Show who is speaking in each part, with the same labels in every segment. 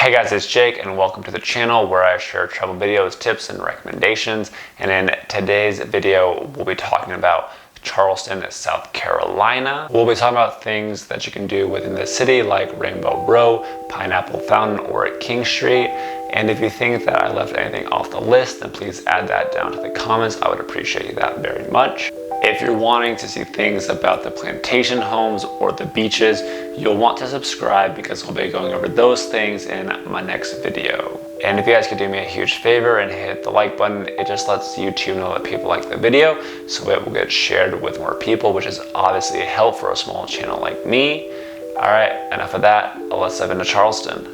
Speaker 1: Hey guys, it's Jake and welcome to the channel where I share travel videos, tips, and recommendations. And in today's video, we'll be talking about Charleston, South Carolina. We'll be talking about things that you can do within the city like Rainbow Row, Pineapple Fountain, or King Street. And if you think that I left anything off the list, then please add that down to the comments. I would appreciate that very much. If you're wanting to see things about the plantation homes or the beaches, you'll want to subscribe because we'll be going over those things in my next video. And if you guys could do me a huge favor and hit the like button, it just lets YouTube know that people like the video, so it will get shared with more people, which is obviously a help for a small channel like me. All right, enough of that. Let's dive into Charleston.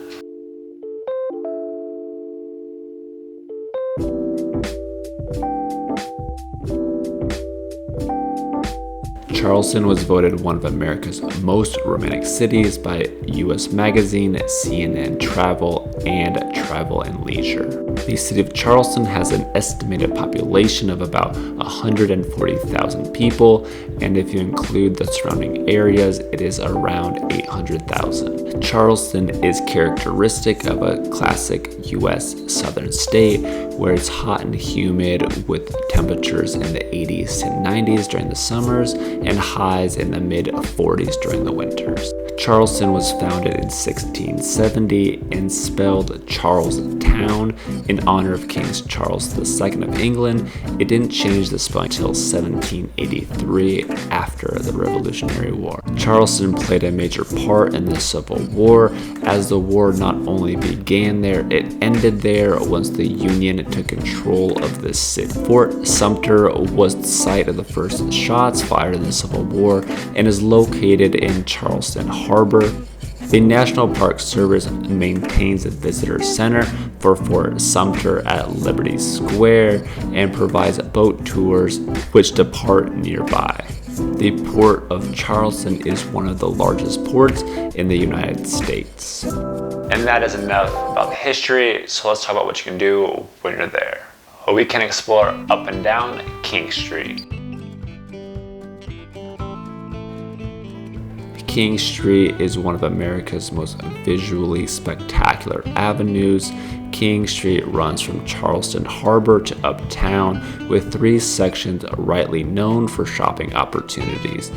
Speaker 1: Charleston was voted one of America's most romantic cities by US Magazine, CNN Travel, and Travel and Leisure. The city of Charleston has an estimated population of about 140,000 people, and if you include the surrounding areas, it is around 800,000. Charleston is characteristic of a classic US southern state where it's hot and humid with temperatures in the 80s to 90s during the summers and highs in the mid-40s during the winters. Charleston was founded in 1670 and spelled Charlestown in honor of King Charles II of England. It didn't change the spelling until 1783 after the Revolutionary War. Charleston played a major part in the Civil War, as the war not only began there, it ended there once the Union took control of the city. Fort Sumter was the site of the first shots fired in the Civil War and is located in Charleston Harbor. The National Park Service maintains a visitor center for Fort Sumter at Liberty Square and provides boat tours which depart nearby. The Port of Charleston is one of the largest ports in the United States. And that is enough about the history, so let's talk about what you can do when you're there. We can explore up and down King Street. King Street is one of America's most visually spectacular avenues. King Street runs from Charleston Harbor to Uptown with 3 sections rightly known for shopping opportunities.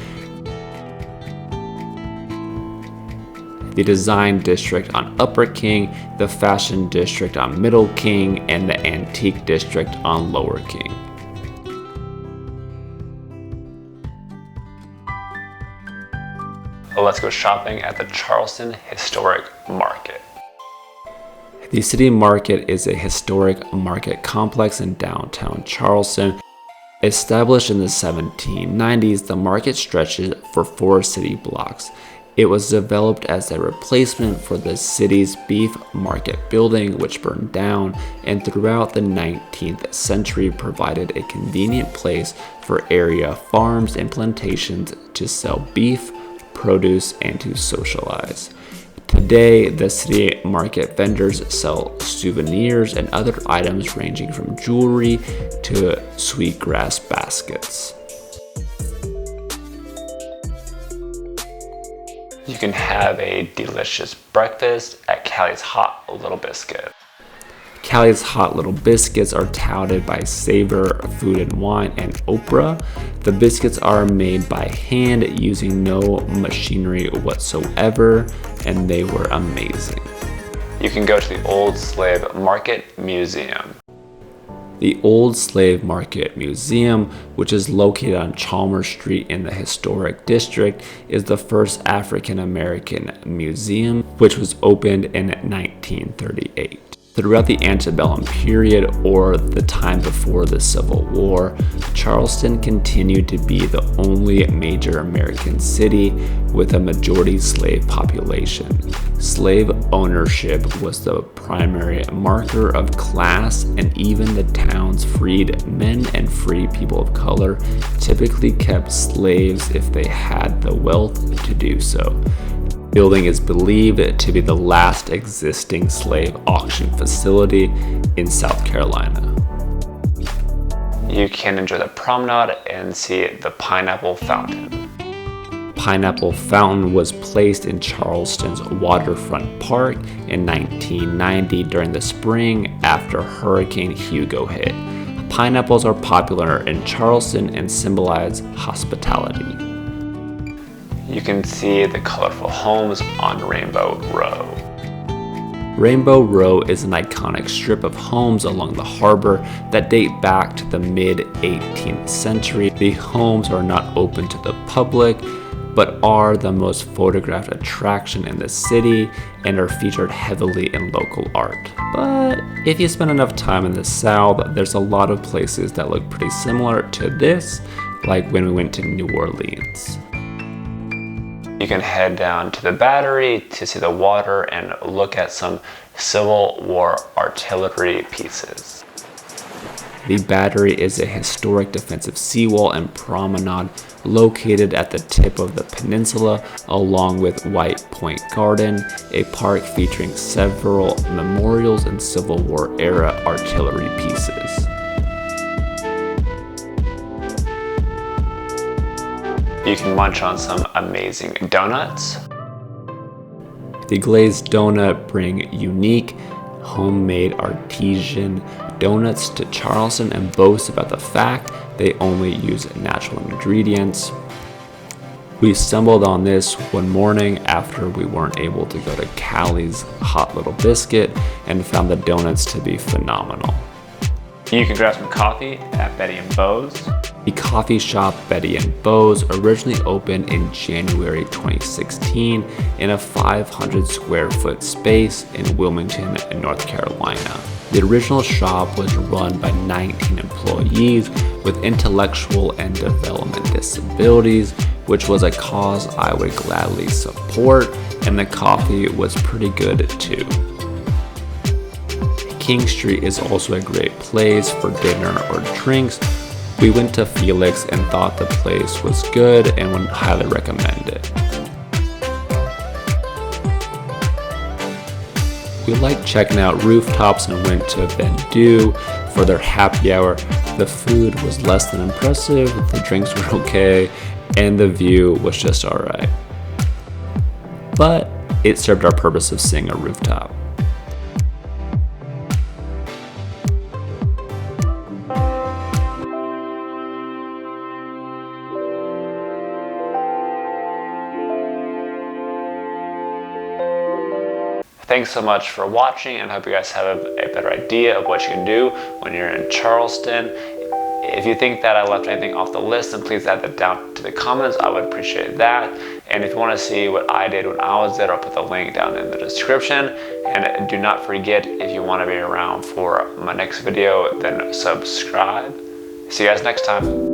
Speaker 1: The Design District on Upper King, the Fashion District on Middle King, and the Antique District on Lower King. Let's go shopping at the Charleston Historic Market. The City Market is a historic market complex in downtown Charleston. Established in the 1790s, the market stretches for 4 city blocks. It was developed as a replacement for the city's beef market building, which burned down, and throughout the 19th century provided a convenient place for area farms and plantations to sell beef, produce, and to socialize. Today, the city market vendors sell souvenirs and other items ranging from jewelry to sweetgrass baskets. You can have a delicious breakfast at Calis Hot Little Biscuit. Calis Hot Little Biscuits are touted by Savor Food and Wine and Oprah. The biscuits are made by hand using no machinery whatsoever, and they were amazing. You can go to the Old Slave Market Museum. The Old Slave Market Museum, which is located on Chalmers Street in the Historic District, is the first African American museum, which was opened in 1938. Throughout the antebellum period, or the time before the Civil War, Charleston continued to be the only major American city with a majority slave population. Slave ownership was the primary marker of class, and even the town's freed men and free people of color typically kept slaves if they had the wealth to do so. The building is believed to be the last existing slave auction facility in South Carolina. You can enjoy the promenade and see the Pineapple Fountain. pineapple fountain was placed in Charleston's waterfront park in 1990 during the spring after Hurricane Hugo hit. Pineapples are popular in Charleston and symbolize hospitality. You can see the colorful homes on Rainbow Row. Rainbow Row is an iconic strip of homes along the harbor that date back to the mid-18th century. The homes are not open to the public, but are the most photographed attraction in the city and are featured heavily in local art. But if you spend enough time in the South, there's a lot of places that look pretty similar to this, like when we went to New Orleans. You can head down to the Battery to see the water and look at some Civil War artillery pieces. The Battery is a historic defensive seawall and promenade located at the tip of the peninsula, along with White Point Garden, a park featuring several memorials and Civil War era artillery pieces. You can munch on some amazing donuts. The Glazed Donut bring unique, homemade artisan donuts to Charleston and boast about the fact they only use natural ingredients. We stumbled on this one morning after we weren't able to go to Calis Hot Little Biscuit and found the donuts to be phenomenal. You can grab some coffee at Betty and Bo's. The coffee shop Betty and Bo's originally opened in January 2016 in a 500 square foot space in Wilmington, North Carolina. The original shop was run by 19 employees with intellectual and development disabilities, which was a cause I would gladly support, and the coffee was pretty good too. King Street is also a great place for dinner or drinks. We went to Felix and thought the place was good and would highly recommend it. We liked checking out rooftops and went to Vendu for their happy hour. The food was less than impressive, the drinks were okay, and the view was just alright. But it served our purpose of seeing a rooftop. Thanks so much for watching, and I hope you guys have a better idea of what you can do when you're in Charleston. If you think that I left anything off the list, then please add that down to the comments. I would appreciate that. And if you want to see what I did when I was there, I'll put the link down in the description. And do not forget, if you want to be around for my next video, then subscribe. See you guys next time.